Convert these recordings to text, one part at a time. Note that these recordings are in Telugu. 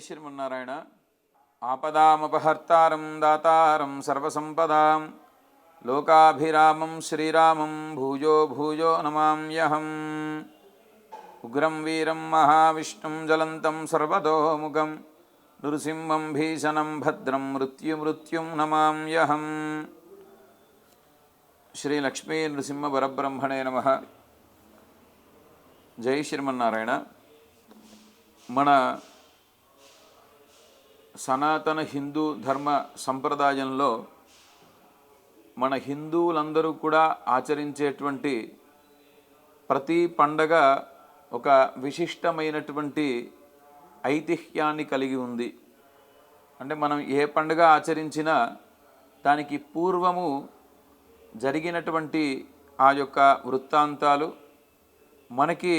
శ్రీమన్నారాయణ. ఆపదామపహర్తారం దాతారం సర్వసంపదాం లోకాభిరామం శ్రీరామం భూయో భూయో నమామ్యహం. ఉగ్రం వీరం మహావిష్ణుం జ్వలంతం సర్వతోముఖం నృసింహం భీషణం భద్రం మృత్యుం నమామ్యహం. శ్రీ లక్ష్మీ నృసింహ పరబ్రహ్మణే నమః. జై శ్రీమన్నారాయణ. మన సనాతన హిందూ ధర్మ సంప్రదాయంలో మన హిందువులందరూ కూడా ఆచరించేటువంటి ప్రతి పండగ ఒక విశిష్టమైనటువంటి ఐతిహ్యాన్ని కలిగి ఉంది. అంటే మనం ఏ పండుగ ఆచరించినా దానికి పూర్వము జరిగినటువంటి ఆ యొక్క వృత్తాంతాలు మనకి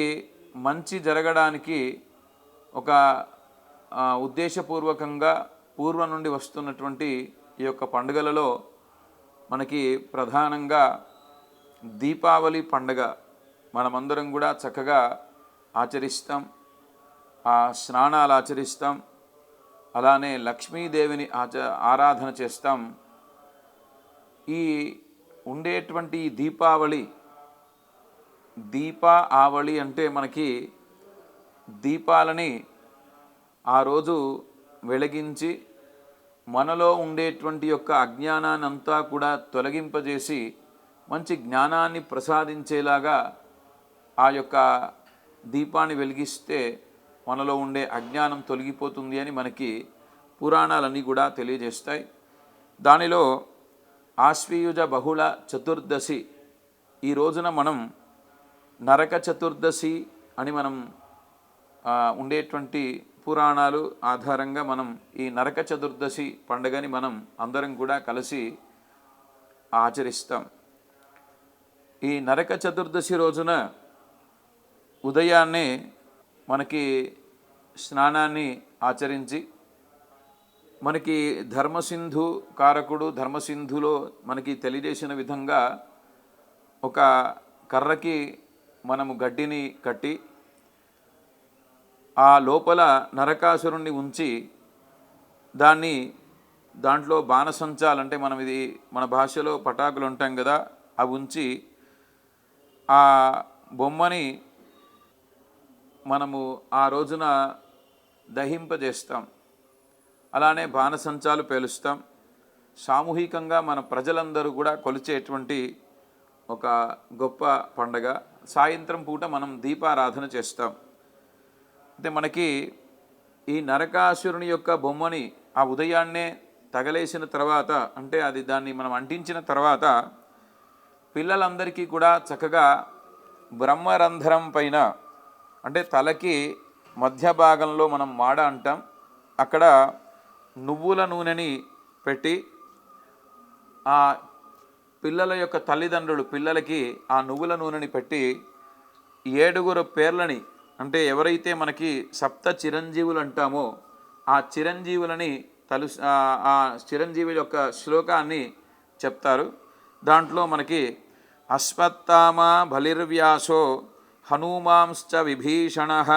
మంచి జరగడానికి ఒక ఉద్దేశపూర్వకంగా పూర్వం నుండి వస్తున్నటువంటి ఈ యొక్క పండుగలలో మనకి ప్రధానంగా దీపావళి పండుగ మనమందరం కూడా చక్కగా ఆచరిస్తాం. ఆ స్నానాలు ఆచరిస్తాం. అలానే లక్ష్మీదేవిని ఆరాధన చేస్తాం. ఈ ఉండేటువంటి దీపావళి అంటే మనకి దీపాలని ఆ రోజు వెలిగించి మనలో ఉండేటువంటి యొక్క అజ్ఞానాన్ని అంతా కూడా తొలగింపజేసి మంచి జ్ఞానాన్ని ప్రసాదించేలాగా ఆ యొక్క దీపాన్ని వెలిగిస్తే మనలో ఉండే అజ్ఞానం తొలగిపోతుంది అని మనకి పురాణాలన్నీ కూడా తెలియజేస్తాయి. దానిలో ఆశ్వీయుజ బహుళ చతుర్దశి ఈ రోజున మనం నరక చతుర్దశి అని మనం ఉండేటువంటి పురాణాలు ఆధారంగా మనం ఈ నరక చతుర్దశి పండుగని మనం అందరం కూడా కలిసి ఆచరిస్తాం. ఈ నరక చతుర్దశి రోజున ఉదయాన్నే మనకి స్నానాన్ని ఆచరించి మనకి ధర్మసింధు కారకుడు ధర్మసింధులో మనకి తెలియజేసిన విధంగా ఒక కర్రకి మనము గడ్డిని కట్టి ఆ లోపల నరకాసురుణ్ణి ఉంచి దాంట్లో బాణసంచాలంటే మనం ఇది మన భాషలో పటాకులు ఉంటాం కదా, అవి ఉంచి ఆ బొమ్మని మనము ఆ రోజున దహింపజేస్తాం. అలానే బాణసంచాలు పేలుస్తాం. సామూహికంగా మన ప్రజలందరూ కూడా కొలిచేటువంటి ఒక గొప్ప పండగ. సాయంత్రం పూట మనం దీపారాధన చేస్తాం. అంటే మనకి ఈ నరకాసురుని యొక్క బొమ్మని ఆ ఉదయాన్నే తగలేసిన తర్వాత, అంటే దాన్ని మనం అంటించిన తర్వాత పిల్లలందరికీ కూడా చక్కగా బ్రహ్మరంధ్రం పైన, అంటే తలకి మధ్య భాగంలో మనం మాడ అంటాం, అక్కడ నువ్వుల నూనెని పెట్టి ఆ పిల్లల యొక్క తల్లిదండ్రులు పిల్లలకి ఆ నువ్వుల నూనెని పెట్టి 7 పేర్లని, అంటే ఎవరైతే మనకి సప్త చిరంజీవులు అంటామో ఆ చిరంజీవులని ఆ చిరంజీవుల యొక్క శ్లోకాన్ని చెప్తారు. దాంట్లో మనకి అశ్వత్థామ బలిర్వ్యాసో హనుమాంశ్చ విభీషణః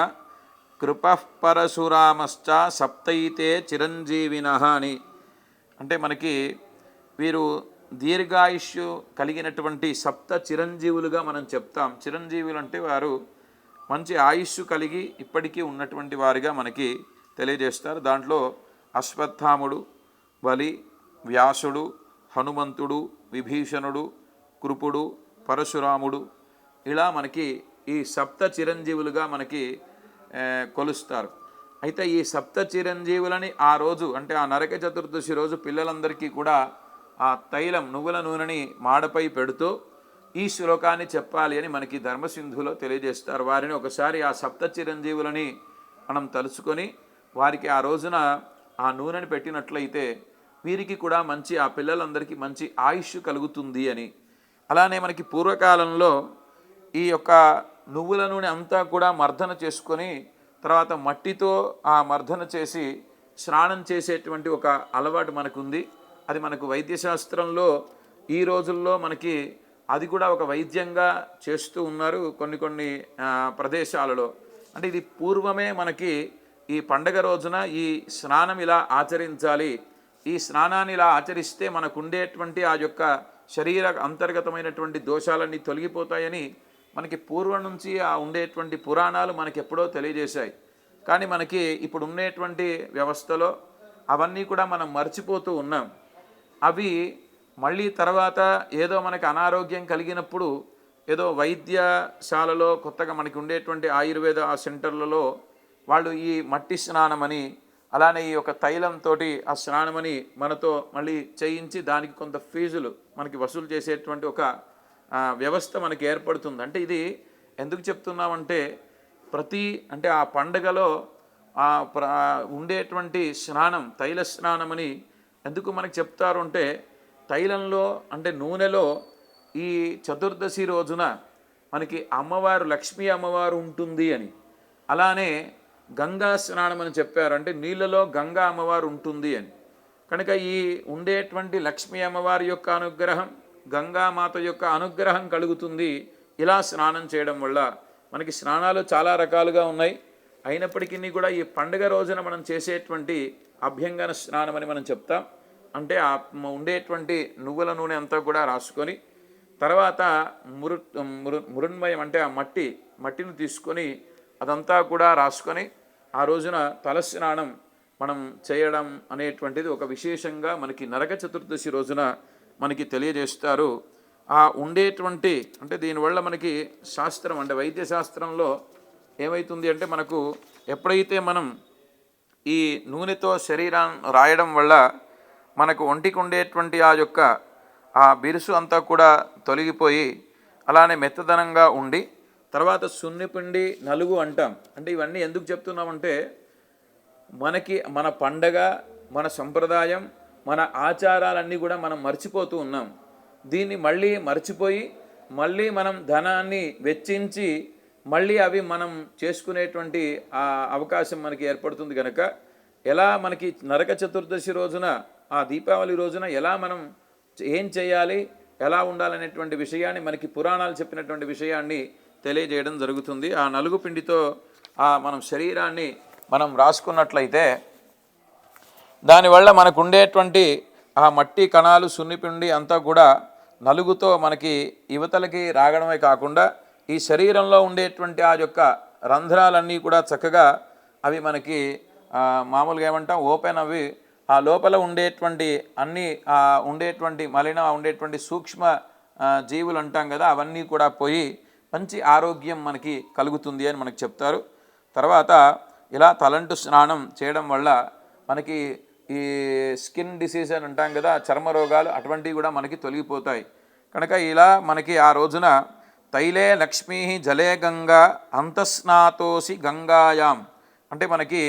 కృపః పరశురామశ్చ సప్తైతే చిరంజీవినః అని. అంటే మనకి వీరు దీర్ఘాయుష్యు కలిగినటువంటి సప్త చిరంజీవులుగా మనం చెప్తాం. చిరంజీవులు అంటే వారు మంచి ఆయుష్షు కలిగి ఇప్పటికీ ఉన్నటువంటి వారిగా మనకి తెలియజేస్తారు. దాంట్లో అశ్వత్థాముడు, బలి, వ్యాసుడు, హనుమంతుడు, విభీషణుడు, కృపుడు, పరశురాముడు, ఇలా మనకి ఈ సప్త చిరంజీవులుగా మనకి కొలుస్తారు. అయితే ఈ సప్త చిరంజీవులని ఆ రోజు, అంటే ఆ నరక చతుర్దశి రోజు పిల్లలందరికీ కూడా ఆ తైలం నువ్వుల నూనెని మాడపై పెడుతూ ఈ శ్లోకాన్ని చెప్పాలి అని మనకి ధర్మసింధులో తెలియజేస్తారు. వారిని ఒకసారి ఆ సప్త చిరంజీవులని మనం తలుచుకొని వారికి ఆ రోజున ఆ నూనెని పెట్టినట్లయితే వీరికి కూడా మంచి, ఆ పిల్లలందరికీ మంచి ఆయుష్ కలుగుతుంది అని. అలానే మనకి పూర్వకాలంలో ఈ యొక్క నువ్వుల నూనె అంతా కూడా మర్దన చేసుకొని తర్వాత మట్టితో ఆ మర్దన చేసి స్నానం చేసేటువంటి ఒక అలవాటు మనకుంది. అది మనకు వైద్యశాస్త్రంలో ఈ రోజుల్లో మనకి అది కూడా ఒక వైద్యంగా చేస్తూ ఉన్నారు కొన్ని ప్రదేశాలలో. అంటే ఇది పూర్వమే మనకి ఈ పండగ రోజున ఈ స్నానం ఇలా ఆచరించాలి, ఈ స్నానాన్ని ఇలా ఆచరిస్తే మనకు ఉండేటువంటి ఆ యొక్క శరీర అంతర్గతమైనటువంటి దోషాలన్నీ తొలగిపోతాయని మనకి పూర్వం నుంచి ఆ ఉండేటువంటి పురాణాలు మనకి ఎప్పుడో తెలియజేశాయి. కానీ మనకి ఇప్పుడు ఉండేటువంటి వ్యవస్థలో అవన్నీ కూడా మనం మర్చిపోతూ ఉన్నాం. అవి మళ్ళీ తర్వాత ఏదో మనకి అనారోగ్యం కలిగినప్పుడు ఏదో వైద్యశాలలో కొత్తగా మనకి ఉండేటువంటి ఆయుర్వేద ఆ సెంటర్లలో వాళ్ళు ఈ మట్టి స్నానమని అలానే ఈ యొక్క తైలంతో ఆ స్నానమని మనతో మళ్ళీ చేయించి దానికి కొంత ఫీజులు మనకి వసూలు చేసేటువంటి ఒక వ్యవస్థ మనకి ఏర్పడుతుంది. అంటే ఇది ఎందుకు చెప్తున్నామంటే అంటే ఆ పండగలో ఉండేటువంటి స్నానం తైల స్నానమని ఎందుకు మనకి చెప్తారు అంటే తైలంలో అంటే నూనెలో ఈ చతుర్దశి రోజున మనకి అమ్మవారు లక్ష్మీ అమ్మవారు ఉంటుంది అని, అలానే గంగా స్నానం అని చెప్పారు, అంటే నీళ్ళలో గంగా అమ్మవారు ఉంటుంది అని. కనుక ఈ ఉండేటువంటి లక్ష్మీ అమ్మవారి యొక్క అనుగ్రహం గంగామాత యొక్క అనుగ్రహం కలుగుతుంది ఇలా స్నానం చేయడం వల్ల. మనకి స్నానాలు చాలా రకాలుగా ఉన్నాయి, అయినప్పటికీ కూడా ఈ పండుగ రోజున మనం చేసేటువంటి అభ్యంగన స్నానం అని మనం చెప్తాం. అంటే ఉండేటువంటి నువ్వుల నూనె అంతా కూడా రాసుకొని తర్వాత మురున్మయం అంటే ఆ మట్టిని తీసుకొని అదంతా కూడా రాసుకొని ఆ రోజున తలస్నానం మనం చేయడం అనేటువంటిది ఒక విశేషంగా మనకి నరక చతుర్దశి రోజున మనకి తెలియజేస్తారు. ఆ ఉండేటువంటి అంటే దీనివల్ల మనకి శాస్త్రం అంటే వైద్య శాస్త్రంలో ఏమవుతుంది అంటే మనకు ఎప్పుడైతే మనం ఈ నూనెతో శరీరాన్ని రాయడం వల్ల మనకు ఒంటికి ఉండేటువంటి ఆ యొక్క ఆ బిరుసు అంతా కూడా తొలగిపోయి అలానే మెత్తదనంగా ఉండి తర్వాత సున్నిపిండి నలుగు అంటాం. అంటే ఇవన్నీ ఎందుకు చెప్తున్నామంటే మనకి మన పండగ మన సంప్రదాయం మన ఆచారాలన్నీ కూడా మనం మర్చిపోతూ ఉన్నాం. దీన్ని మళ్ళీ మర్చిపోయి మళ్ళీ మనం ధనాన్ని వెచ్చించి మళ్ళీ అవి మనం చేసుకునేటువంటి ఆ అవకాశం మనకి ఏర్పడుతుంది. కనుక ఎలా మనకి నరక చతుర్దశి రోజున ఆ దీపావళి రోజున ఎలా మనం ఏం చేయాలి ఎలా ఉండాలనేటువంటి విషయాన్ని మనకి పురాణాలు చెప్పినటువంటి విషయాన్ని తెలియజేయడం జరుగుతుంది. ఆ నలుగు పిండితో మనం శరీరాన్ని మనం రాసుకున్నట్లయితే దానివల్ల మనకు ఉండేటువంటి ఆ మట్టి కణాలు సున్నిపిండి అంతా కూడా నలుగుతో మనకి యువతలకి రాగడమే కాకుండా ఈ శరీరంలో ఉండేటువంటి ఆ యొక్క రంధ్రాలన్నీ కూడా చక్కగా అవి మనకి మామూలుగా ఏమంటాం ఓపెన్ అవి ఆ లోపల ఉండేటువంటి అన్నీ ఉండేటువంటి ఉండేటువంటి సూక్ష్మ జీవులు అంటాం కదా అవన్నీ కూడా పోయి మంచి ఆరోగ్యం మనకి కలుగుతుంది అని మనకు చెప్తారు. తర్వాత ఇలా తలంటు స్నానం చేయడం వల్ల మనకి ఈ స్కిన్ డిసీజ్ అని అంటాం కదా చర్మ రోగాలు అటువంటివి కూడా మనకి తొలగిపోతాయి. కనుక ఇలా మనకి ఆ రోజున తైలే లక్ష్మీ జలే గంగా అంతస్నాతోసి గంగాయాం అంటే మనకి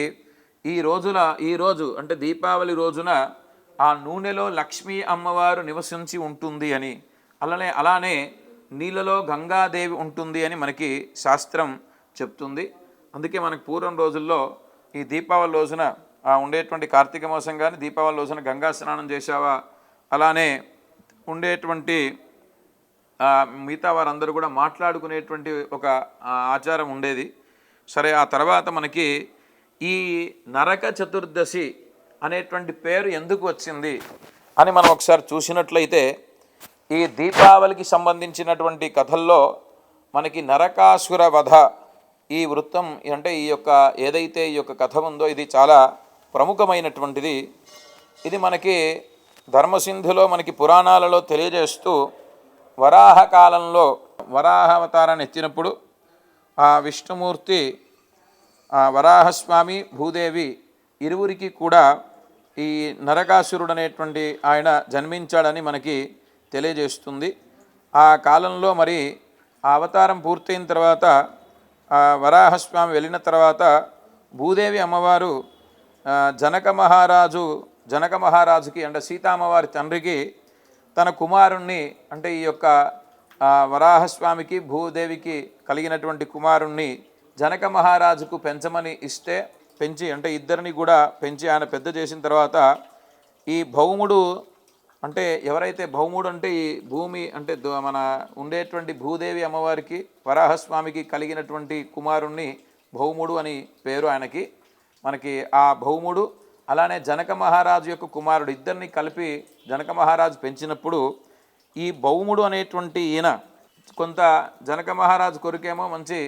ఈ రోజు అంటే దీపావళి రోజున ఆ నూనెలో లక్ష్మీ అమ్మవారు నివసించి ఉంటుంది అని అలానే నీళ్ళలో గంగాదేవి ఉంటుంది అని మనకి శాస్త్రం చెప్తుంది. అందుకే మనకి పూర్వం రోజుల్లో ఈ దీపావళి రోజున ఉండేటువంటి కార్తీక మాసం కానీ దీపావళి రోజున గంగా స్నానం చేశావా అలానే ఉండేటువంటి మిగతా వారందరూ కూడా మాట్లాడుకునేటువంటి ఒక ఆచారం ఉండేది. సరే ఆ తర్వాత మనకి ఈ నరక చతుర్దశి అనేటువంటి పేరు ఎందుకు వచ్చింది అని మనం ఒకసారి చూసినట్లయితే ఈ దీపావళికి సంబంధించినటువంటి కథల్లో మనకి నరకాసుర వధ ఈ వృత్తం అంటే ఈ యొక్క ఏదైతే ఈ యొక్క కథ ఉందో ఇది చాలా ప్రముఖమైనటువంటిది. ఇది మనకి ధర్మసింధులో మనకి పురాణాలలో తెలియజేస్తూ వరాహ కాలంలో వరాహ అవతారాన్ని ఎత్తినప్పుడు ఆ విష్ణుమూర్తి వరాహస్వామి భూదేవి ఇరువురికి కూడా ఈ నరకాసురుడు అనేటువంటి ఆయన జన్మించాడని మనకి తెలియజేస్తుంది. ఆ కాలంలో మరి ఆ అవతారం పూర్తయిన తర్వాత వరాహస్వామి వెళ్ళిన తర్వాత భూదేవి అమ్మవారు జనక మహారాజుకి అంటే సీతామ్మవారి తండ్రికి తన కుమారుణ్ణి అంటే ఈ యొక్క వరాహస్వామికి భూదేవికి కలిగినటువంటి కుమారుణ్ణి జనక మహారాజుకు పెంచమని ఇస్తే పెంచి అంటే ఇద్దరిని కూడా పెంచి ఆయన పెద్ద చేసిన తర్వాత ఈ భౌముడు అంటే ఎవరైతే భౌముడు అంటే ఈ భూమి అంటే మన ఉండేటువంటి భూదేవి అమ్మవారికి వరాహస్వామికి కలిగినటువంటి కుమారుణ్ణి భౌముడు అని పేరు ఆయనకి. మనకి ఆ భౌముడు అలానే జనక మహారాజు యొక్క కుమారుడు ఇద్దరిని కలిపి జనక మహారాజు పెంచినప్పుడు ఈ భౌముడు అనేటువంటి ఈయన కొంత జనక మహారాజు కొరికేమో మంచి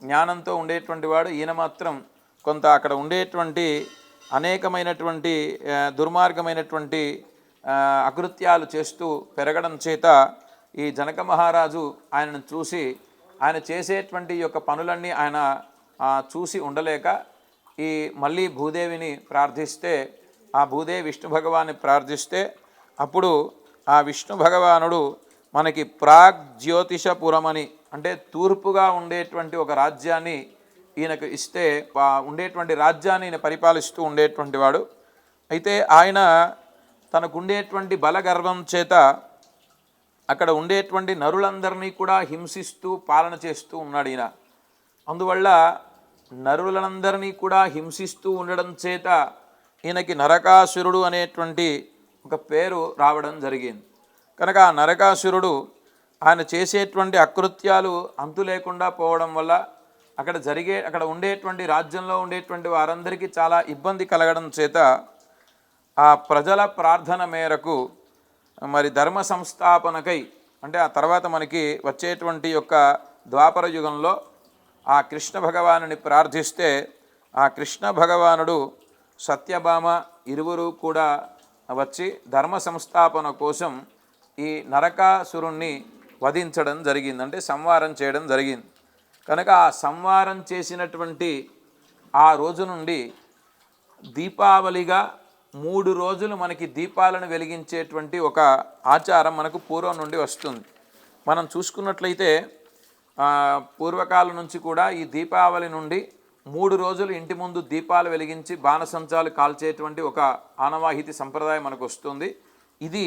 జ్ఞానంతో ఉండేటువంటి వాడు, ఈయన మాత్రం కొంత అక్కడ ఉండేటువంటి అనేకమైనటువంటి దుర్మార్గమైనటువంటి అకృత్యాలు చేస్తూ పెరగడం చేత ఈ జనక మహారాజు ఆయనను చూసి ఆయన చేసేటువంటి యొక్క పనులన్నీ ఆయన చూసి ఉండలేక ఈ మళ్ళీ భూదేవిని ప్రార్థిస్తే, ఆ భూదేవి విష్ణు భగవాన్ని ప్రార్థిస్తే అప్పుడు ఆ విష్ణు భగవానుడు మనకి ప్రాగ్జ్యోతిషపురమని అంటే తూర్పుగా ఉండేటువంటి ఒక రాజ్యాన్ని ఈయనకు ఇస్తే ఉండేటువంటి రాజ్యాన్ని ఈయన పరిపాలిస్తూ ఉండేటువంటి వాడు. అయితే ఆయన తనకుండేటువంటి బలగర్వం చేత అక్కడ ఉండేటువంటి నరులందరినీ కూడా హింసిస్తూ పాలన చేస్తూ ఉన్నాడు ఈయన. అందువల్ల నరులందరినీ కూడా హింసిస్తూ ఉండడం చేత ఈయనకి నరకాసురుడు అనేటువంటి ఒక పేరు రావడం జరిగింది. కనుక ఆ నరకాసురుడు ఆయన చేసేటువంటి అకృత్యాలు అంతు లేకుండా పోవడం వల్ల అక్కడ ఉండేటువంటి రాజ్యంలో ఉండేటువంటి వారందరికీ చాలా ఇబ్బంది కలగడం చేత ఆ ప్రజల ప్రార్థన మేరకు మరి ధర్మ సంస్థాపనకై అంటే ఆ తర్వాత మనకి వచ్చేటువంటి యొక్క ద్వాపర యుగంలో ఆ కృష్ణ భగవానుని ప్రార్థిస్తే ఆ కృష్ణ భగవానుడు సత్యభామ ఇరువురు కూడా వచ్చి ధర్మ సంస్థాపన కోసం ఈ నరకాసురుణ్ణి వధించడం జరిగింది, అంటే సంహారం చేయడం జరిగింది. కనుక ఆ సంహారం చేసినటువంటి ఆ రోజు నుండి దీపావళిగా 3 రోజులు మనకి దీపాలను వెలిగించేటువంటి ఒక ఆచారం మనకు పూర్వం నుండి వస్తుంది. మనం చూసుకున్నట్లయితే పూర్వకాలం నుంచి కూడా ఈ దీపావళి నుండి 3 రోజులు ఇంటి ముందు దీపాలు వెలిగించి బాణసంచాలు కాల్చేటువంటి ఒక ఆనవాహితి సంప్రదాయం మనకు వస్తుంది. ఇది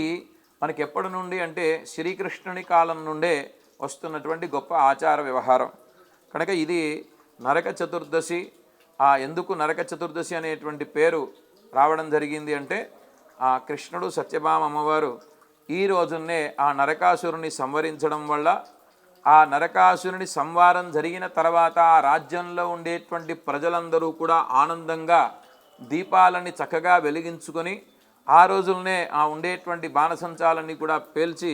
మనకి ఎప్పటి నుండి అంటే శ్రీకృష్ణుని కాలం నుండే వస్తున్నటువంటి గొప్ప ఆచార వ్యవహారం. కనుక ఇది నరక చతుర్దశి. ఎందుకు నరక చతుర్దశి అనేటువంటి పేరు రావడం జరిగింది అంటే ఆ కృష్ణుడు సత్యభామ అమ్మవారు ఈ రోజున్నే ఆ నరకాసురుని సంవరించడం వల్ల ఆ నరకాసురుని సంహారం జరిగిన తర్వాత ఆ రాజ్యంలో ఉండేటువంటి ప్రజలందరూ కూడా ఆనందంగా దీపాలని చక్కగా వెలిగించుకొని ఆ రోజులనే ఆ ఉండేటువంటి బాణసంచాలన్నీ కూడా పేల్చి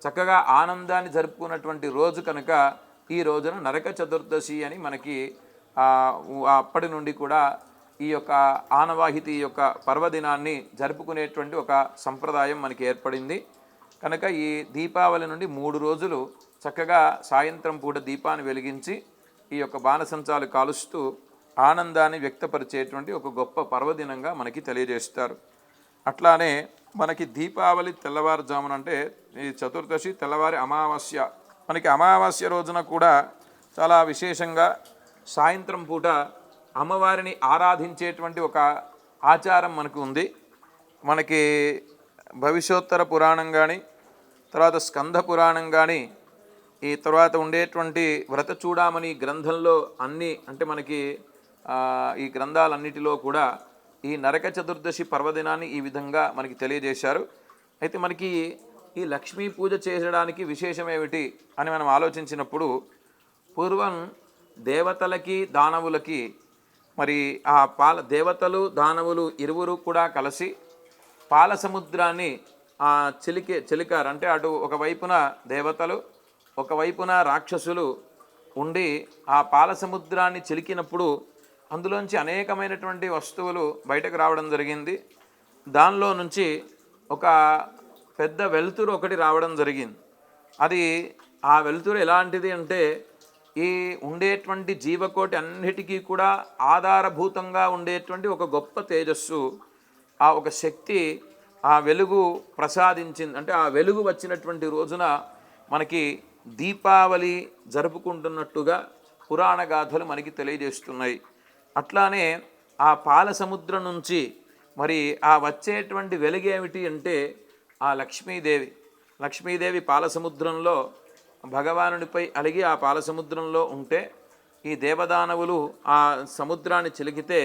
చక్కగా ఆనందాన్ని జరుపుకున్నటువంటి రోజు కనుక ఈ రోజున నరక చతుర్దశి అని మనకి అప్పటి నుండి కూడా ఈ యొక్క ఆనవాహితి యొక్క పర్వదినాన్ని జరుపుకునేటువంటి ఒక సంప్రదాయం మనకి ఏర్పడింది. కనుక ఈ దీపావళి నుండి 3 రోజులు చక్కగా సాయంత్రం పూట దీపాన్ని వెలిగించి ఈ యొక్క బాణసంచాలు కాలుస్తూ ఆనందాన్ని వ్యక్తపరిచేటువంటి ఒక గొప్ప పర్వదినంగా మనకి తెలియజేస్తారు. అట్లానే మనకి దీపావళి తెల్లవారుజామున అంటే ఈ చతుర్దశి తెల్లవారి అమావాస్య, మనకి అమావాస్య రోజున కూడా చాలా విశేషంగా సాయంత్రం పూట అమ్మవారిని ఆరాధించేటువంటి ఒక ఆచారం మనకు ఉంది. మనకి భవిష్యోత్తర పురాణం కానీ తర్వాత స్కంద పురాణం కానీ ఈ తర్వాత ఉండేటువంటి వ్రతచూడామణి గ్రంథంలో అన్నీ అంటే మనకి ఈ గ్రంథాలన్నిటిలో కూడా ఈ నరక చతుర్దశి పర్వదినాన్ని ఈ విధంగా మనకి తెలియజేశారు. అయితే మనకి ఈ లక్ష్మీ పూజ చేయడానికి విశేషం ఏమిటి అని మనం ఆలోచించినప్పుడు పూర్వం దేవతలకి దానవులకి మరి ఆ దేవతలు దానవులు ఇరువురు కూడా కలిసి పాల సముద్రాన్ని చిలికారు. అంటే అటు ఒకవైపున దేవతలు ఒకవైపున రాక్షసులు ఉండి ఆ పాల సముద్రాన్ని చిలికినప్పుడు అందులోంచి అనేకమైనటువంటి వస్తువులు బయటకు రావడం జరిగింది. దానిలో నుంచి ఒక పెద్ద వెలుతురు ఒకటి రావడం జరిగింది. అది ఆ వెలుతురు ఎలాంటిది అంటే ఈ ఉండేటువంటి జీవకోటి అన్నిటికీ కూడా ఆధారభూతంగా ఉండేటువంటి ఒక గొప్ప తేజస్సు, ఆ ఒక శక్తి ఆ వెలుగు ప్రసాదించింది. అంటే ఆ వెలుగు వచ్చినటువంటి రోజున మనకి దీపావళి జరుపుకుంటున్నట్టుగా పురాణ గాథలు మనకి తెలియజేస్తున్నాయి. అట్లానే ఆ పాల సముద్రం నుంచి మరి ఆ వచ్చేటువంటి వెలుగేమిటి అంటే ఆ లక్ష్మీదేవి పాల సముద్రంలో భగవానుడిపై అలిగి ఆ పాల సముద్రంలో ఉంటే ఈ దేవదానవులు ఆ సముద్రాన్ని చిలికితే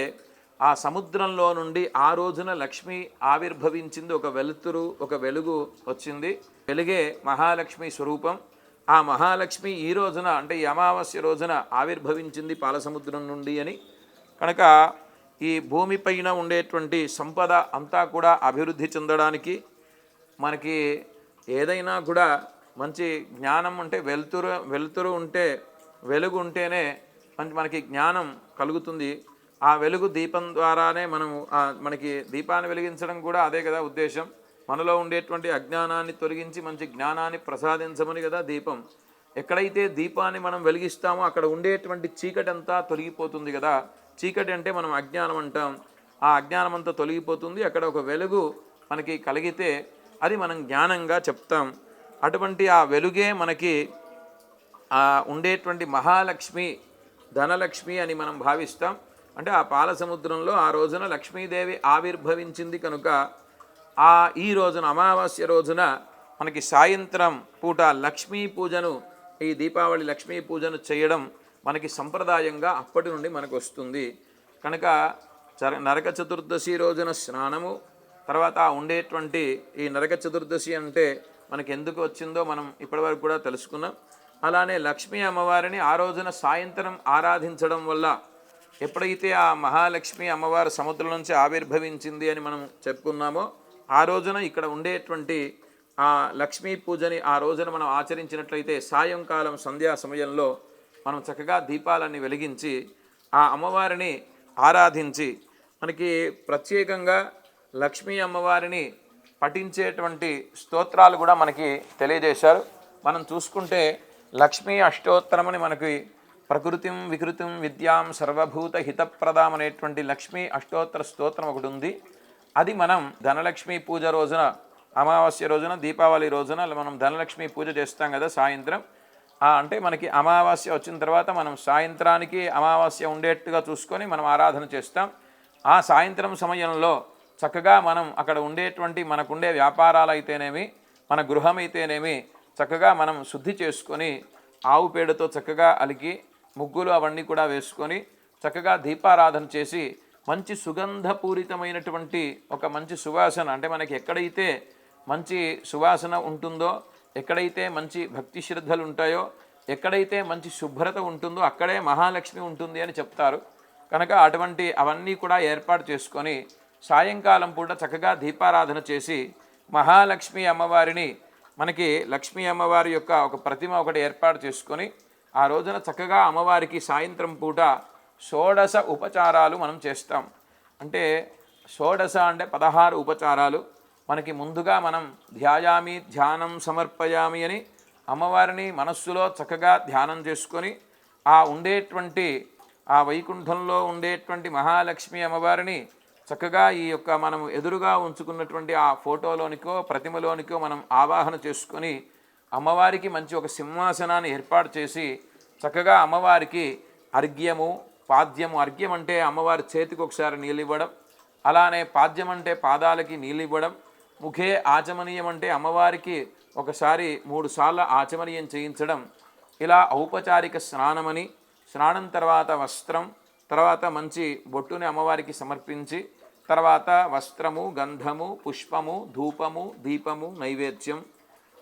ఆ సముద్రంలో నుండి ఆ రోజున లక్ష్మి ఆవిర్భవించింది. ఒక వెలుతురు ఒక వెలుగు వచ్చింది. వెలుగే మహాలక్ష్మి స్వరూపం. ఆ మహాలక్ష్మి ఈ రోజున అంటే ఈ అమావాస్య రోజున ఆవిర్భవించింది పాల సముద్రం నుండి అని. కనుక ఈ భూమిపైన ఉండేటువంటి సంపద అంతా కూడా అభివృద్ధి చెందడానికి, మనకి ఏదైనా కూడా మంచి జ్ఞానం అంటే వెలుతురు ఉంటే, వెలుగు ఉంటేనే మనకి జ్ఞానం కలుగుతుంది. ఆ వెలుగు దీపం ద్వారానే మనకి దీపాన్ని వెలిగించడం కూడా అదే కదా ఉద్దేశం. మనలో ఉండేటువంటి అజ్ఞానాన్ని తొలగించి మంచి జ్ఞానాన్ని ప్రసాదించమని కదా దీపం. ఎక్కడైతే దీపాన్ని మనం వెలిగిస్తామో అక్కడ ఉండేటువంటి చీకటి అంతా తొలగిపోతుంది కదా. చీకటి అంటే మనం అజ్ఞానం అంటాం. ఆ అజ్ఞానం అంతా తొలగిపోతుంది. అక్కడ ఒక వెలుగు మనకి కలిగితే అది మనం జ్ఞానంగా చెప్తాం. అటువంటి ఆ వెలుగే మనకి ఉండేటువంటి మహాలక్ష్మి, ధనలక్ష్మి అని మనం భావిస్తాం. అంటే ఆ పాల సముద్రంలో ఆ రోజున లక్ష్మీదేవి ఆవిర్భవించింది కనుక ఈ రోజున అమావాస్య రోజున మనకి సాయంత్రం పూట లక్ష్మీ పూజను, ఈ దీపావళి లక్ష్మీ పూజను చేయడం మనకి సంప్రదాయంగా అప్పటి నుండి మనకు వస్తుంది. కనుక నరక చతుర్దశి రోజున స్నానము, తర్వాత ఉండేటువంటి ఈ నరక చతుర్దశి అంటే మనకి ఎందుకు వచ్చిందో మనం ఇప్పటివరకు కూడా తెలుసుకున్నాం. అలానే లక్ష్మీ అమ్మవారిని ఆ రోజున సాయంత్రం ఆరాధించడం వల్ల, ఎప్పుడైతే ఆ మహాలక్ష్మి అమ్మవారు సముద్రం నుంచి ఆవిర్భవించింది అని మనం చెప్పుకున్నామో ఆ రోజున ఇక్కడ ఉండేటువంటి ఆ లక్ష్మీ పూజని ఆ రోజున మనం ఆచరించినట్లయితే సాయంకాలం సంధ్యా సమయంలో మనం చక్కగా దీపాలన్నీ వెలిగించి ఆ అమ్మవారిని ఆరాధించి, మనకి ప్రత్యేకంగా లక్ష్మీ అమ్మవారిని పఠించేటువంటి స్తోత్రాలు కూడా మనకి తెలియజేశారు. మనం చూసుకుంటే లక్ష్మీ అష్టోత్తరమని మనకి ప్రకృతిం వికృతిం విద్యాం సర్వభూత హితప్రదాం అనేటువంటి లక్ష్మీ అష్టోత్తర స్తోత్రం ఒకటి ఉంది. అది మనం ధనలక్ష్మి పూజ రోజున, అమావాస్య రోజున, దీపావళి రోజున మనం ధనలక్ష్మి పూజ చేస్తాం కదా సాయంత్రం. అంటే మనకి అమావాస్య వచ్చిన తర్వాత మనం సాయంత్రానికి అమావాస్య ఉండేట్టుగా చూసుకొని మనం ఆరాధన చేస్తాం. ఆ సాయంత్రం సమయంలో చక్కగా మనం అక్కడ ఉండేటువంటి మనకుండే వ్యాపారాలు అయితేనేమి, మన గృహం అయితేనేమి చక్కగా మనం శుద్ధి చేసుకొని ఆవు పేడతో చక్కగా అలికి ముగ్గులు అవన్నీ కూడా వేసుకొని చక్కగా దీపారాధన చేసి మంచి సుగంధపూరితమైనటువంటి ఒక మంచి సువాసన, అంటే మనకి ఎక్కడైతే మంచి సువాసన ఉంటుందో, ఎక్కడైతే మంచి భక్తి శ్రద్ధలు ఉంటాయో, ఎక్కడైతే మంచి శుభ్రత ఉంటుందో అక్కడే మహాలక్ష్మి ఉంటుంది అని చెప్తారు. కనుక అటువంటి అవన్నీ కూడా ఏర్పాటు చేసుకొని సాయంకాలం పూట చక్కగా దీపారాధన చేసి మహాలక్ష్మి అమ్మవారిని, మనకి లక్ష్మీ అమ్మవారి యొక్క ఒక ప్రతిమ ఒకటి ఏర్పాటు చేసుకొని ఆ రోజున చక్కగా అమ్మవారికి సాయంత్రం పూట షోడశ ఉపచారాలు మనం చేస్తాం. అంటే షోడశ అంటే 16 ఉపచారాలు. మనకి ముందుగా మనం ధ్యానం సమర్పయామి అని అమ్మవారిని మనస్సులో చక్కగా ధ్యానం చేసుకొని ఆ ఉండేటువంటి ఆ వైకుంఠంలో ఉండేటువంటి మహాలక్ష్మి అమ్మవారిని చక్కగా ఈ యొక్క మనం ఎదురుగా ఉంచుకున్నటువంటి ఆ ఫోటోలోనికో ప్రతిమలోనికో మనం ఆవాహన చేసుకొని అమ్మవారికి మంచి ఒక సింహాసనాన్ని ఏర్పాటు చేసి చక్కగా అమ్మవారికి అర్ఘ్యము, పాద్యము, అర్ఘ్యం అంటే అమ్మవారి చేతికి ఒకసారి నీళ్ళు ఇవ్వడం, అలానే పాద్యం అంటే పాదాలకి నీళ్ళు ఇవ్వడం, ముఖే ఆచమనీయం అంటే అమ్మవారికి ఒకసారి 3 సార్లు ఆచమనీయం చేయించడం, ఇలా ఔపచారిక స్నానమని, స్నానం తర్వాత వస్త్రం, తర్వాత మంచి బొట్టుని అమ్మవారికి సమర్పించి, తర్వాత వస్త్రము, గంధము, పుష్పము, ధూపము, దీపము, నైవేద్యం,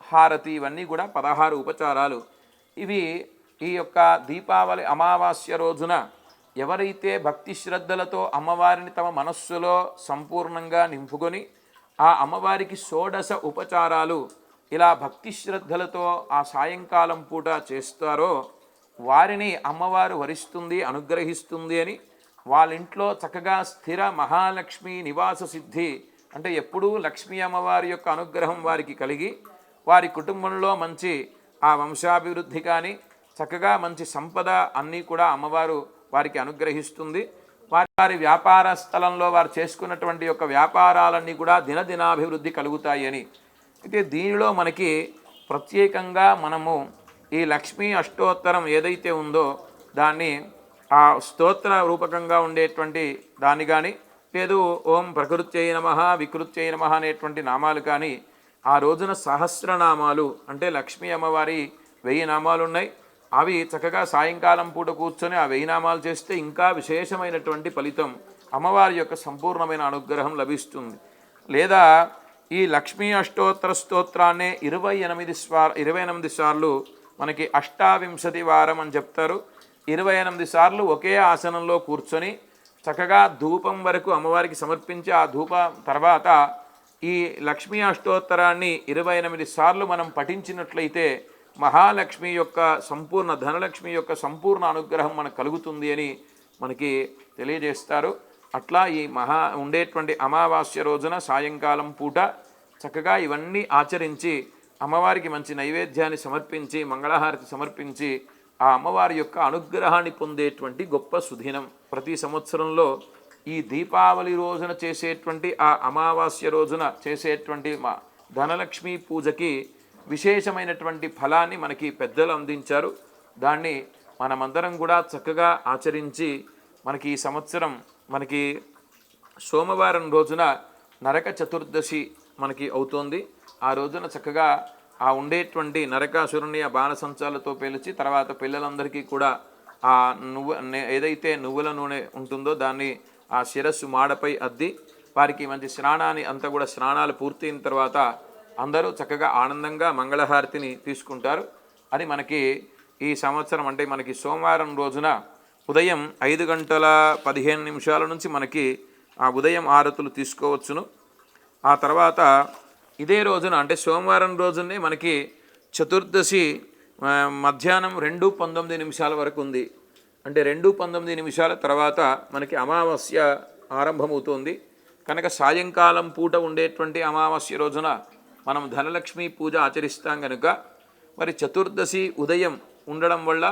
హారతి, ఇవన్నీ కూడా 16 ఉపచారాలు. ఇవి ఈ యొక్క దీపావళి అమావాస్య రోజున ఎవరైతే భక్తి శ్రద్ధలతో అమ్మవారిని తమ మనస్సులో సంపూర్ణంగా నింపుకొని ఆ అమ్మవారికి షోడశ ఉపచారాలు ఇలా భక్తి శ్రద్ధలతో ఆ సాయంకాలం పూట చేస్తారో వారిని అమ్మవారు వరిస్తుంది, అనుగ్రహిస్తుంది అని, వాళ్ళ ఇంట్లో చక్కగా స్థిర మహాలక్ష్మి నివాస సిద్ధి, అంటే ఎప్పుడూ లక్ష్మీ అమ్మవారి యొక్క అనుగ్రహం వారికి కలిగి వారి కుటుంబంలో మంచి ఆ వంశాభివృద్ధి కానీ చక్కగా మంచి సంపద అన్నీ కూడా అమ్మవారు వారికి అనుగ్రహిస్తుంది. వారి వ్యాపార స్థలంలో వారు చేసుకున్నటువంటి యొక్క వ్యాపారాలన్నీ కూడా దినదినాభివృద్ధి కలుగుతాయి అని. అయితే దీనిలో మనకి ప్రత్యేకంగా మనము ఈ లక్ష్మీ అష్టోత్తరం ఏదైతే ఉందో దాన్ని ఆ స్తోత్ర రూపకంగా ఉండేటువంటి దాన్ని కానీ, లేదు ఓం ప్రకృత్యై నమః వికృత్యై నమః అనేటువంటి నామాలు కానీ, ఆ రోజున సహస్రనామాలు అంటే లక్ష్మీ అమ్మవారి 1000 నామాలు ఉన్నాయి. అవి చక్కగా సాయంకాలం పూట కూర్చొని ఆ 1000 నామాలు చేస్తే ఇంకా విశేషమైనటువంటి ఫలితం, అమ్మవారి యొక్క సంపూర్ణమైన అనుగ్రహం లభిస్తుంది. లేదా ఈ లక్ష్మీ అష్టోత్తర స్తోత్రాన్నే 28 సార్లు మనకి అష్టావింశతి వారం అని చెప్తారు. 28 సార్లు ఒకే ఆసనంలో కూర్చొని చక్కగా ధూపం వరకు అమ్మవారికి సమర్పించి ఆ ధూప తర్వాత ఈ లక్ష్మీ అష్టోత్తరాన్ని 28 సార్లు మనం పఠించినట్లయితే మహాలక్ష్మి యొక్క సంపూర్ణ ధనలక్ష్మి యొక్క సంపూర్ణ అనుగ్రహం మనకు కలుగుతుంది అని మనకి తెలియజేస్తారు. అట్లా ఈ ఉండేటువంటి అమావాస్య రోజున సాయంకాలం పూట చక్కగా ఇవన్నీ ఆచరించి అమ్మవారికి మంచి నైవేద్యాన్ని సమర్పించి మంగళహారతి సమర్పించి ఆ అమ్మవారి యొక్క అనుగ్రహాన్ని పొందేటువంటి గొప్ప సుదినం. ప్రతి సంవత్సరంలో ఈ దీపావళి రోజున చేసేటువంటి ఆ అమావాస్య రోజున చేసేటువంటి ధనలక్ష్మి పూజకి విశేషమైనటువంటి ఫలాన్ని మనకి పెద్దలు అందించారు. దాన్ని మనమందరం కూడా చక్కగా ఆచరించి మనకి ఈ సంవత్సరం మనకి సోమవారం రోజున నరక చతుర్దశి మనకి అవుతోంది. ఆ రోజున చక్కగా ఆ ఉండేటువంటి నరకాసురుని ఆ బాణసంచాలతో పేల్చి తర్వాత పిల్లలందరికీ కూడా ఆ ఏదైతే నువ్వుల నూనె ఉంటుందో దాన్ని ఆ శిరస్సు మాడపై అద్ది వారికి మంచి స్నానాన్ని అంతా కూడా స్నానాలు పూర్తయిన తర్వాత అందరూ చక్కగా ఆనందంగా మంగళహారతిని తీసుకుంటారు. అని మనకి ఈ సంవత్సరం అంటే మనకి సోమవారం రోజున ఉదయం 5:15 నుంచి మనకి ఆ ఉదయం హారతులు తీసుకోవచ్చును. ఆ తర్వాత ఇదే రోజున అంటే సోమవారం రోజునే మనకి చతుర్దశి మధ్యాహ్నం 2:19 వరకు ఉంది. అంటే 2:19 తర్వాత మనకి అమావాస్య ఆరంభమవుతుంది. కనుక సాయంకాలం పూట ఉండేటువంటి అమావాస్య రోజున మనం ధనలక్ష్మి పూజ ఆచరిస్తాం కనుక మరి చతుర్దశి ఉదయం ఉండడం వల్ల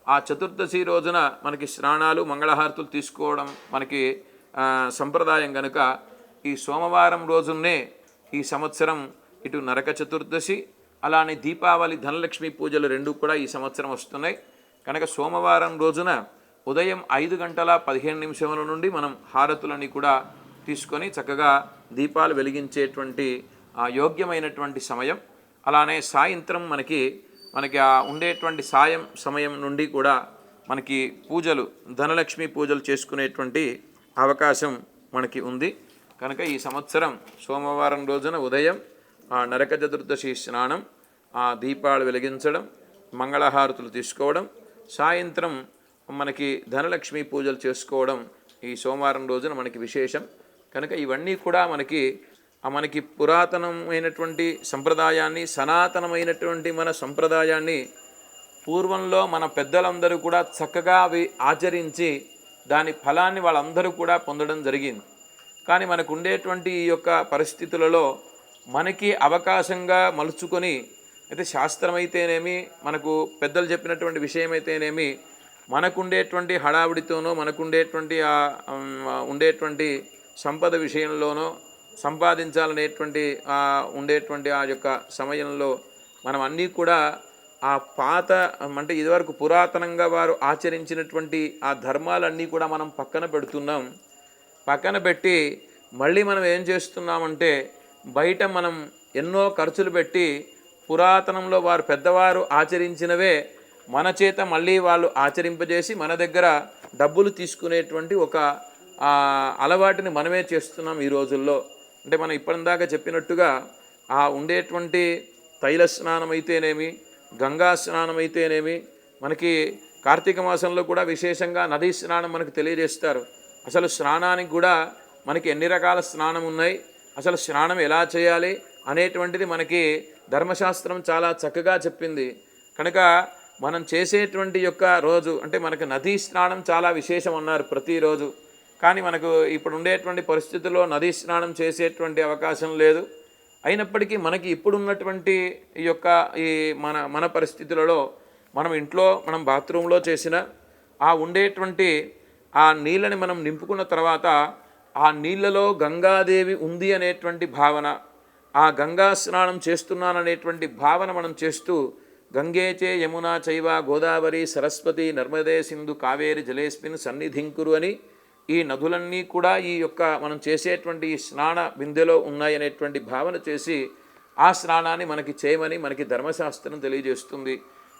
ఆ చతుర్దశి రోజున మనకి స్నానాలు మంగళహారతులు తీసుకోవడం మనకి సంప్రదాయం కనుక ఈ సోమవారం రోజునే ఈ సంవత్సరం ఇటు నరక చతుర్దశి అలానే దీపావళి ధనలక్ష్మి పూజలు రెండు కూడా ఈ సంవత్సరం వస్తున్నాయి. కనుక సోమవారం రోజున ఉదయం 5:15 నుండి మనం హారతులని కూడా తీసుకొని చక్కగా దీపాలు వెలిగించేటువంటి యోగ్యమైనటువంటి సమయం. అలానే సాయంత్రం మనకి ఆ ఉండేటువంటి సమయం నుండి కూడా మనకి పూజలు ధనలక్ష్మి పూజలు చేసుకునేటువంటి అవకాశం మనకి ఉంది. కనుక ఈ సంవత్సరం సోమవారం రోజున ఉదయం ఆ నరక చతుర్దశి స్నానం, ఆ దీపాలు వెలిగించడం, మంగళహారతులు తీసుకోవడం, సాయంత్రం మనకి ధనలక్ష్మి పూజలు చేసుకోవడం ఈ సోమవారం రోజున మనకి విశేషం. కనుక ఇవన్నీ కూడా మనకి పురాతనమైనటువంటి సంప్రదాయాన్ని సనాతనమైనటువంటి మన సంప్రదాయాన్ని పూర్వంలో మన పెద్దలందరూ కూడా చక్కగా అవి ఆచరించి దాని ఫలాన్ని వాళ్ళందరూ కూడా పొందడం జరిగింది. కానీ మనకు ఉండేటువంటి ఈ యొక్క పరిస్థితులలో మనకి అవకాశంగా మలుచుకొని అయితే శాస్త్రమైతేనేమి మనకు పెద్దలు చెప్పినటువంటి విషయం అయితేనేమి మనకుండేటువంటి హడావిడితోనో మనకుండేటువంటి ఉండేటువంటి సంపద విషయంలోనో సంపాదించాలనేటువంటి ఉండేటువంటి ఆ యొక్క సమయంలో మనం అన్నీ కూడా ఆ పాత అంటే ఇదివరకు పురాతనంగా వారు ఆచరించినటువంటి ఆ ధర్మాలన్నీ కూడా మనం పక్కన పెడుతున్నాం. పక్కన పెట్టి మళ్ళీ మనం ఏం చేస్తున్నామంటే బయట మనం ఎన్నో ఖర్చులు పెట్టి పురాతనంలో వారు పెద్దవారు ఆచరించినవే మన చేత మళ్ళీ వాళ్ళు ఆచరింపజేసి మన దగ్గర డబ్బులు తీసుకునేటువంటి ఒక అలవాటుని మనమే చేస్తున్నాం ఈ రోజుల్లో. అంటే మనం ఇప్పటిదాకా చెప్పినట్టుగా ఆ ఉండేటువంటి తైల స్నానం అయితేనేమి, గంగా స్నానం అయితేనేమి, మనకి కార్తీక మాసంలో కూడా విశేషంగా నదీ స్నానం మనకు తెలియజేస్తారు. అసలు స్నానానికి కూడా మనకి ఎన్ని రకాల స్నానం ఉన్నాయి, అసలు స్నానం ఎలా చేయాలి అనేటువంటిది మనకి ధర్మశాస్త్రం చాలా చక్కగా చెప్పింది. కనుక మనం చేసేటువంటి యొక్క రోజు అంటే మనకు నదీ స్నానం చాలా విశేషం అన్నారు ప్రతిరోజు. కానీ మనకు ఇప్పుడు ఉండేటువంటి పరిస్థితుల్లో నదీ స్నానం చేసేటువంటి అవకాశం లేదు. అయినప్పటికీ మనకి ఇప్పుడున్నటువంటి ఈ యొక్క మన పరిస్థితులలో మనం ఇంట్లో మనం బాత్రూంలో చేసిన ఆ ఉండేటువంటి ఆ నీళ్ళని మనం నింపుకున్న తర్వాత ఆ నీళ్ళలో గంగాదేవి ఉంది అనేటువంటి భావన, ఆ గంగా స్నానం చేస్తున్నాననేటువంటి భావన మనం చేస్తూ గంగేచే యమునా చైవ గోదావరి సరస్వతి నర్మదే సింధు కావేరి జలేస్మిన్ సన్నిధింకురు అని ఈ నదులన్నీ కూడా ఈ యొక్క మనం చేసేటువంటి ఈ స్నాన బిందెలో ఉన్నాయనేటువంటి భావన చేసి ఆ స్నానాన్ని మనకి చేయమని మనకి ధర్మశాస్త్రం తెలియజేస్తుంది.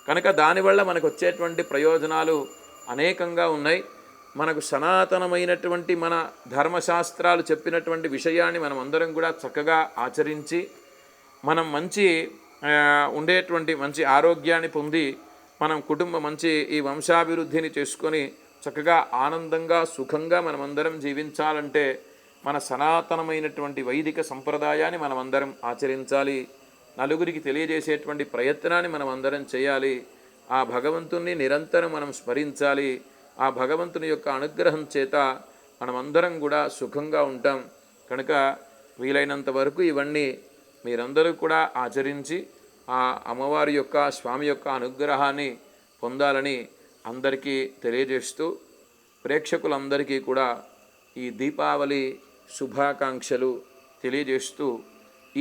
కనుక దానివల్ల మనకు వచ్చేటువంటి ప్రయోజనాలు అనేకంగా ఉన్నాయి. మనకు సనాతనమైనటువంటి మన ధర్మశాస్త్రాలు చెప్పినటువంటి విషయాన్ని మనం అందరం కూడా చక్కగా ఆచరించి మనం మంచి ఉండేటువంటి మంచి ఆరోగ్యాన్ని పొంది మనం మంచి ఈ వంశాభివృద్ధిని చేసుకొని చక్కగా ఆనందంగా సుఖంగా మనమందరం జీవించాలంటే మన సనాతనమైనటువంటి వైదిక సంప్రదాయాన్ని మనమందరం ఆచరించాలి. నలుగురికి తెలియజేసేటువంటి ప్రయత్నాన్ని మనమందరం చేయాలి. ఆ భగవంతుణ్ణి నిరంతరం మనం స్మరించాలి. ఆ భగవంతుని యొక్క అనుగ్రహం చేత మనమందరం కూడా సుఖంగా ఉంటాం. కనుక వీలైనంత వరకు ఇవన్నీ మీరందరూ కూడా ఆచరించి ఆ అమ్మవారి యొక్క స్వామి యొక్క అనుగ్రహాన్ని పొందాలని అందరికీ తెలియజేస్తూ, ప్రేక్షకులందరికీ కూడా ఈ దీపావళి శుభాకాంక్షలు తెలియజేస్తూ,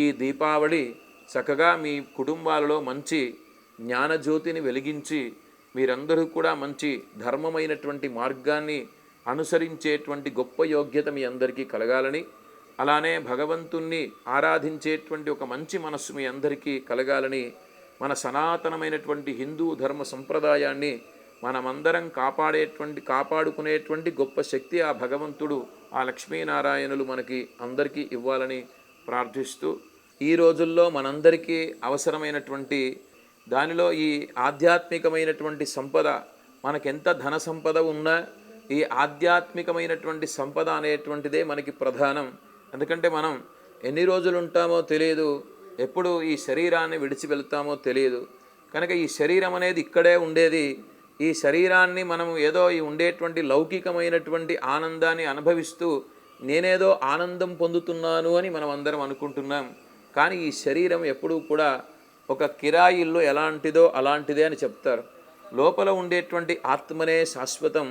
ఈ దీపావళి చక్కగా మీ కుటుంబాలలో మంచి జ్ఞానజ్యోతిని వెలిగించి మీరందరూ కూడా మంచి ధర్మమైనటువంటి మార్గాన్ని అనుసరించేటువంటి గొప్ప యోగ్యత మీ అందరికీ కలగాలని, అలానే భగవంతుణ్ణి ఆరాధించేటువంటి ఒక మంచి మనస్సు మీ అందరికీ కలగాలని, మన సనాతనమైనటువంటి హిందూ ధర్మ సంప్రదాయాన్ని మనమందరం కాపాడుకునేటువంటి గొప్ప శక్తి ఆ భగవంతుడు, ఆ లక్ష్మీనారాయణులు మనకి అందరికీ ఇవ్వాలని ప్రార్థిస్తూ, ఈ రోజుల్లో మనందరికీ అవసరమైనటువంటి దానిలో ఈ ఆధ్యాత్మికమైనటువంటి సంపద, మనకెంత ధన సంపద ఉన్నా ఈ ఆధ్యాత్మికమైనటువంటి సంపద అనేటువంటిదే మనకి ప్రధానం. ఎందుకంటే మనం ఎన్ని రోజులు ఉంటామో తెలియదు, ఎప్పుడు ఈ శరీరాన్ని విడిచి వెళ్తామో తెలియదు. కనుక ఈ శరీరం అనేది ఇక్కడే ఉండేది. ఈ శరీరాన్ని మనం ఏదో ఈ ఉండేటువంటి లౌకికమైనటువంటి ఆనందాన్ని అనుభవిస్తూ నేనేదో ఆనందం పొందుతున్నాను అని మనం అందరం అనుకుంటున్నాం. కానీ ఈ శరీరం ఎప్పుడూ కూడా ఒక కిరాయి ఇల్లు ఎలాంటిదో అలాంటిదే అని చెప్తారు. లోపల ఉండేటువంటి ఆత్మనే శాశ్వతం.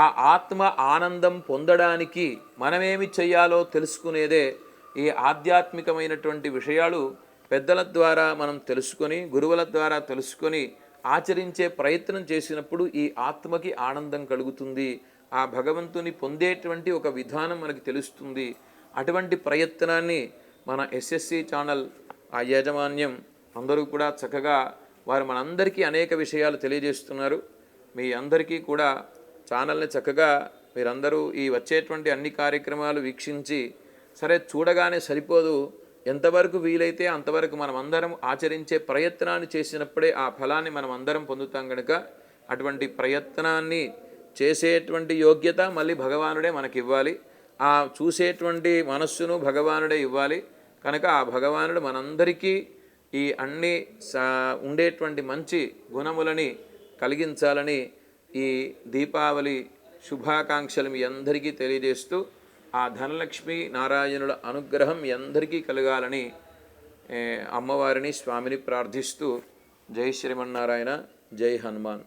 ఆ ఆత్మ ఆనందం పొందడానికి మనమేమి చెయ్యాలో తెలుసుకునేదే ఈ ఆధ్యాత్మికమైనటువంటి విషయాలు పెద్దల ద్వారా మనం తెలుసుకొని, గురువుల ద్వారా తెలుసుకొని ఆచరించే ప్రయత్నం చేసినప్పుడు ఈ ఆత్మకి ఆనందం కలుగుతుంది. ఆ భగవంతుని పొందేటువంటి ఒక విధానం మనకి తెలుస్తుంది. అటువంటి ప్రయత్నాన్ని మన ఎస్ఎస్సి ఛానల్ ఆ యాజమాన్యం అందరూ కూడా చక్కగా వారు మనందరికీ అనేక విషయాలు తెలియజేస్తున్నారు. మీ అందరికీ కూడా ఛానల్ని చక్కగా మీరందరూ ఈ వచ్చేటువంటి అన్ని కార్యక్రమాలు వీక్షించి, సరే చూడగానే సరిపోదు, ఎంతవరకు వీలైతే అంతవరకు మనం అందరం ఆచరించే ప్రయత్నాన్ని చేసినప్పుడే ఆ ఫలాన్ని మనం అందరం పొందుతాం. కనుక అటువంటి ప్రయత్నాన్ని చేసేటువంటి యోగ్యత మళ్ళీ భగవానుడే మనకి ఇవ్వాలి. ఆ చూసేటువంటి మనస్సును భగవానుడే ఇవ్వాలి. కనుక ఆ భగవానుడు మనందరికీ ఈ అన్ని ఉండేటువంటి మంచి గుణములని కలిగించాలని ఈ దీపావళి శుభాకాంక్షలు మీ అందరికీ తెలియజేస్తూ, ఆ ధనలక్ష్మి నారాయణుల అనుగ్రహం మీ అందరికీ కలగాలని అమ్మవారిని స్వామిని ప్రార్థిస్తూ, జై శ్రీమన్నారాయణ, జై హనుమాన్.